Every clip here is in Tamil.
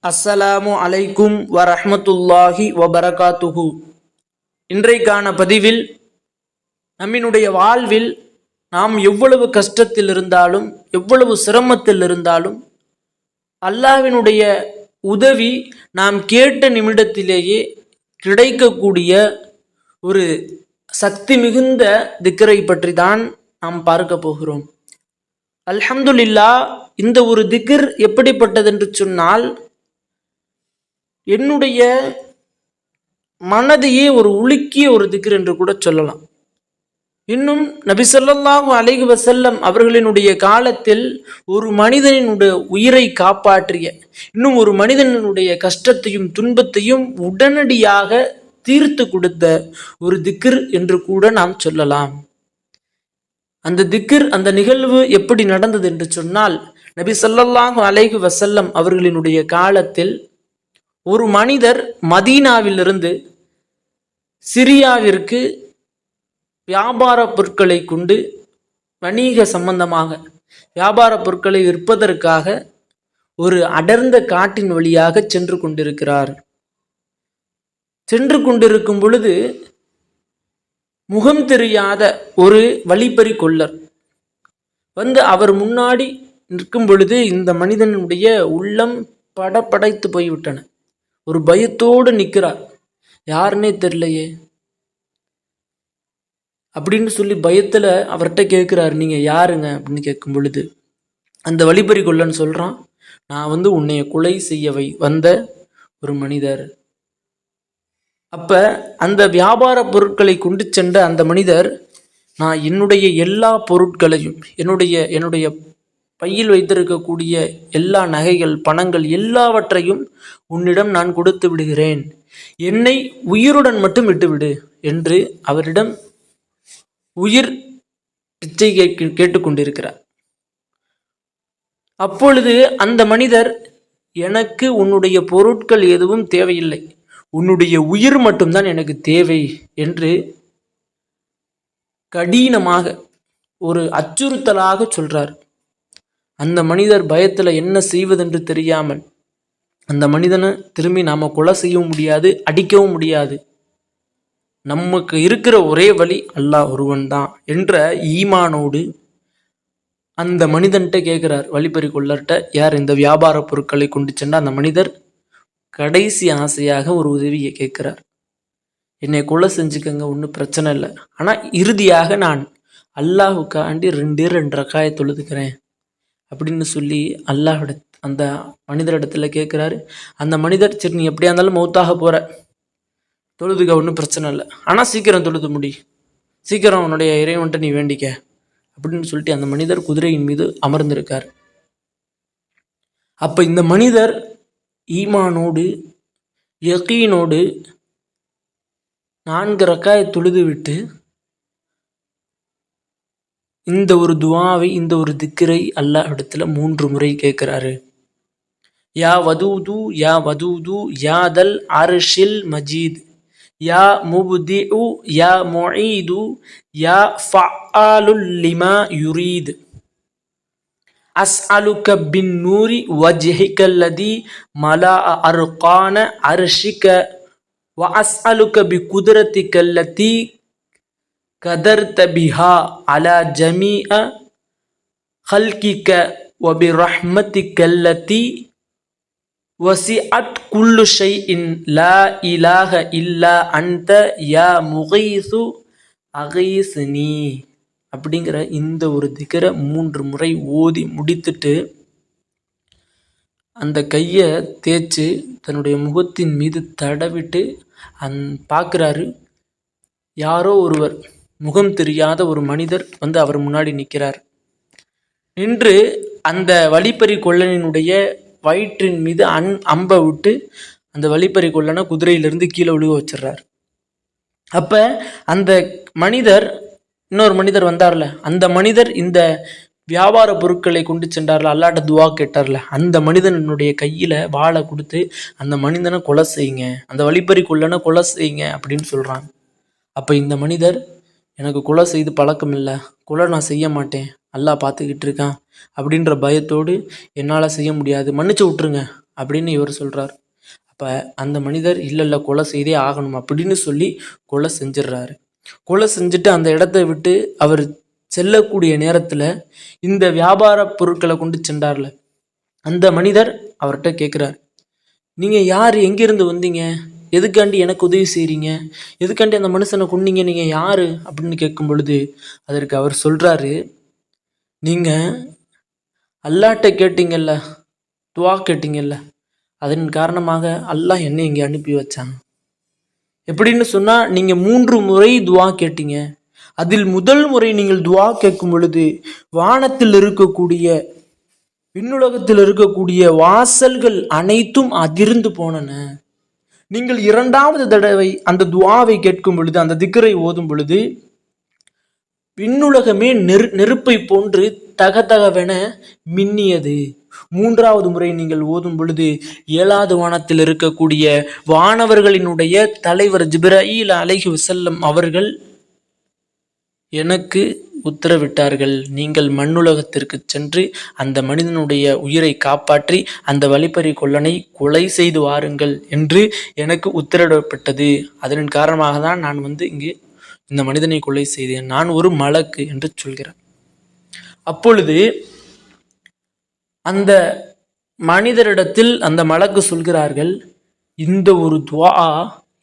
அஸ்ஸலாமு அலைக்கும் வரஹ்மத்துல்லாஹி வபரகாத்துஹு. இன்றைக்கான பதிவில் நம்மினுடைய வாழ்வில் நாம் எவ்வளவு கஷ்டத்தில் இருந்தாலும் எவ்வளவு சிரமத்தில் இருந்தாலும் அல்லாஹ்வினுடைய உதவி நாம் கேட்ட நிமிடத்திலேயே கிடைக்கக்கூடிய ஒரு சக்தி மிகுந்த திக்ரை பற்றி தான் நாம் பார்க்க போகிறோம். அல்ஹம்துலில்லாஹ், இந்த ஒரு திக்ர் எப்படிப்பட்டது என்று சொன்னால், என்னுடைய மனதையே ஒரு உலுக்கிய ஒரு திக்ர் என்று கூட சொல்லலாம். இன்னும் நபி ஸல்லல்லாஹு அலைஹி வஸல்லம் அவர்களினுடைய காலத்தில் ஒரு மனிதனுடைய உயிரை காப்பாற்றிய, இன்னும் ஒரு மனிதனுடைய கஷ்டத்தையும் துன்பத்தையும் உடனடியாக தீர்த்து கொடுத்த ஒரு திக்ர் என்று கூட நாம் சொல்லலாம். அந்த திக்ர், அந்த நிகழ்வு எப்படி நடந்தது என்று சொன்னால், நபி ஸல்லல்லாஹு அலைஹி வஸல்லம் அவர்களினுடைய காலத்தில் ஒரு மனிதர் மதீனாவிலிருந்து சிரியாவிற்கு வியாபார பொருட்களை கொண்டு, வணிக சம்பந்தமாக வியாபார பொருட்களை விற்பதற்காக ஒரு அடர்ந்த காட்டின் வழியாக சென்று கொண்டிருக்கிறார். சென்று கொண்டிருக்கும் பொழுது முகம் தெரியாத ஒரு வழிப்பறி கொள்ளர் வந்து அவர் முன்னாடி நிற்கும் பொழுது இந்த மனிதனுடைய உள்ளம் படபடைத்து போய்விட்டன. ஒரு பயத்தோடு நிற்கிறார். யாருன்னே தெரியலையே அப்படின்னு சொல்லி பயத்தில் அவர்கிட்ட கேட்குறாரு, நீங்கள் யாருங்க அப்படின்னு கேட்கும் பொழுது அந்த வழிப்பறி கொள்ளன்னு சொல்கிறான், நான் உன்னைய கொலை செய்ய வந்த ஒரு மனிதர். அப்போ அந்த வியாபார பொருட்களை கொண்டு சென்ற அந்த மனிதர், நான் என்னுடைய எல்லா பொருட்களையும், என்னுடைய பையில் வைத்திருக்கக்கூடிய எல்லா நகைகள், பணங்கள் எல்லாவற்றையும் உன்னிடம் நான் கொடுத்து விடுகிறேன், என்னை உயிருடன் மட்டும் விட்டுவிடு என்று அவரிடம் உயிர் பிச்சை கேட்டுக்கொண்டிருக்கிறார். அப்பொழுது அந்த மனிதர், எனக்கு உன்னுடைய பொருட்கள் எதுவும் தேவையில்லை, உன்னுடைய உயிர் மட்டும்தான் எனக்கு தேவை என்று கடினமாக ஒரு அச்சுறுத்தலாக சொல்றார். அந்த மனிதர் பயத்தில் என்ன செய்வதென்று தெரியாமல், அந்த மனிதனை திரும்பி நாம் கொலை செய்யவும் முடியாது, அடிக்கவும் முடியாது. நமக்கு இருக்கிற ஒரே வழி அல்லாஹ் ஒருவன் தான் என்ற ஈமானோடு அந்த மனிதன்கிட்ட கேட்குறார், வழிப்பறி கொள்ளர்கிட்ட, யார் இந்த வியாபார பொருட்களை கொண்டு சென்ற அந்த மனிதர் கடைசி ஆசையாக ஒரு உதவியை கேட்குறார். என்னை கொலை செஞ்சுக்கங்க, ஒன்றும் பிரச்சனை இல்லை, ஆனால் இறுதியாக நான் அல்லாஹுக்காண்டி 2 ரக்காயை தொழுதுக்கிறேன் அப்படின்னு சொல்லி அல்லாஹ்விட அந்த மனிதரிடத்துல கேட்குறாரு. அந்த மனிதர், சரி நீ எப்படியா இருந்தாலும் மௌத்தாக போகிற, தொழுதுக்க, ஒன்றும் பிரச்சனை இல்லை, ஆனால் சீக்கிரம் தொழுது முடி, சீக்கிரம் உன்னுடைய இறைவன்ட்ட நீ வேண்டிக்க அப்படின்னு சொல்லிட்டு அந்த மனிதர் குதிரையின் மீது அமர்ந்திருக்கார். அப்போ இந்த மனிதர் ஈமானோடு யகீனோடு 4 ரக்காயை தொழுது விட்டு இந்த ஒரு துவாவை, இந்த ஒரு திக்ரை அல்லாஹ் இடத்துல 3 முறை கேட்கிறாரு. யா வதூது யா வதூது யா தல் அர்ஷில் மஜீத் யா முப்திஉ யா முஈது யா ஃபஆலுல் லிமா யுரீத் அஸ்அலுக பின் நூரி வஜ்ஹிகல்லதி மலா அர்கான அர்ஷிக வ அஸ்அலுக பி குத்ரத்திகல்லதி கதர்த பிஹா அலா ஜமீஅ ஹல்கிக வ பி ரஹ்மத்திகல்லதி வசிஅத் குல்லு ஷைஇன் லா இலாஹ இல்லா அன்த யா முகீசு அகீஸ்னி அப்படிங்கிற இந்த ஒரு திக்ரை 3 முறை ஓதி முடித்துட்டு அந்த கையை தேய்ச்சி தன்னுடைய முகத்தின் மீது தடவிட்டு பார்க்குறாரு. யாரோ ஒருவர், முகம் தெரியாத ஒரு மனிதர் அவர் முன்னாடி நிற்கிறார். நின்று அந்த வழிப்பறி கொள்ளனினுடைய வயிற்றின் மீது அம்பை விட்டு அந்த வழிப்பறி கொள்ளனை குதிரையிலிருந்து கீழே விழுக வச்சிடுறார். அப்போ அந்த மனிதர், இன்னொரு மனிதர் வந்தார்ல, அந்த மனிதர் இந்த வியாபார பொருட்களை கொண்டு சென்றார்ல, அல்லாட்ட துவா கேட்டார்ல, அந்த மனிதனுடைய கையில் வாளை கொடுத்து அந்த மனிதனை கொலை செய்யுங்க, அந்த வழிப்பறி கொள்ளனை கொலை செய்யுங்க அப்படின்னு சொல்கிறாங்க. அப்போ இந்த மனிதர், எனக்கு கொலை செய்து பழக்கம் இல்லை, கொலை நான் செய்ய மாட்டேன், அல்லாஹ் பார்த்துக்கிட்டு இருக்கான் அப்படின்ற பயத்தோடு, என்னால் செய்ய முடியாது, மன்னிச்சு விட்டுருங்க அப்படின்னு இவர் சொல்கிறார். அப்போ அந்த மனிதர் இல்லை கொலை செய்தே ஆகணும் அப்படின்னு சொல்லி கொலை செஞ்சிடுறாரு. கொலை செஞ்சுட்டு அந்த இடத்த விட்டு அவர் செல்லக்கூடிய நேரத்தில் இந்த வியாபார பொருட்களை கொண்டு சென்றார்ல அந்த மனிதர் அவர்கிட்ட கேட்குறார், நீங்கள் யார், எங்கேருந்து வந்தீங்க, எதுக்காண்டி எனக்கு உதவி செய்கிறீங்க, எதுக்காண்டி அந்த மனுஷனை கொன்னீங்க, நீங்கள் யார் அப்படின்னு கேட்கும் பொழுது அதற்கு அவர் சொல்கிறாரு, நீங்கள் அல்லாஹ்ட்ட கேட்டீங்கல்ல, துவா கேட்டீங்கல்ல, அதன் காரணமாக அல்லாஹ் என்னை இங்கே அனுப்பி வச்சான். எப்படின்னு சொன்னால், நீங்கள் 3 முறை துவா கேட்டீங்க. அதில் முதல் முறை நீங்கள் துவா கேட்கும் பொழுது வானத்தில் இருக்கக்கூடிய விண்ணுலகத்தில் இருக்கக்கூடிய வாசல்கள் அனைத்தும் அதிர்ந்து போனன. நீங்கள் 2வது தடவை அந்த துவாவை கேட்கும் பொழுது, அந்த திக்ரை ஓதும் பொழுது விண்ணுலகமே நெருப்பை போன்று தகதகவென மின்னியது. 3வது முறை நீங்கள் ஓதும் பொழுது 7வது வானத்தில் இருக்கக்கூடிய வானவர்களினுடைய தலைவர் ஜிப்ராயீல் அலைஹி வஸல்லம் அவர்கள் எனக்கு உத்தரவிட்டார்கள், நீங்கள் மண்ணுலகத்திற்கு சென்று அந்த மனிதனுடைய உயிரை காப்பாற்றி அந்த வழிப்பறி கொள்ளனை கொலை செய்து வாருங்கள் என்று எனக்கு உத்தரவிடப்பட்டது. அதன் காரணமாக தான் நான் இங்கே இந்த மனிதனை கொலை செய்தேன், நான் ஒரு மலக்கு என்று சொல்கிறார். அப்பொழுது அந்த மனிதரிடத்தில் அந்த மலக்கு சொல்கிறார்கள், இந்த ஒரு துவா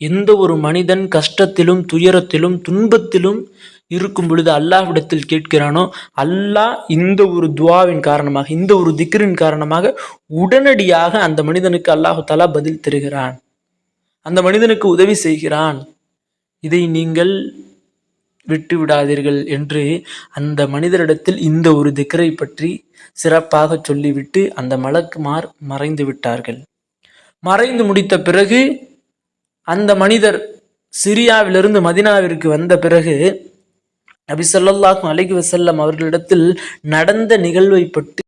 எந்த ஒரு மனிதன் கஷ்டத்திலும் துயரத்திலும் துன்பத்திலும் இருக்கும் பொழுது அல்லாஹ்விடத்தில் கேட்கிறானோ, அல்லாஹ் இந்த ஒரு துவாவின் காரணமாக, இந்த ஒரு திக்ரின் காரணமாக உடனடியாக அந்த மனிதனுக்கு அல்லாஹு தஆலா பதில் தருகிறான், அந்த மனிதனுக்கு உதவி செய்கிறான். இதை நீங்கள் விட்டு விடாதீர்கள் என்று அந்த மனிதரிடத்தில் இந்த ஒரு திக்ரை பற்றி சிறப்பாக சொல்லிவிட்டு அந்த மலக்குமார் மறைந்து விட்டார்கள். மறைந்து முடித்த பிறகு அந்த மனிதர் சிரியாவிலிருந்து மதீனாவிற்கு வந்த பிறகு நபி ஸல்லல்லாஹு அலைஹி வஸல்லம் அவர்களிடத்தில் நடந்த நிகழ்வை பற்றி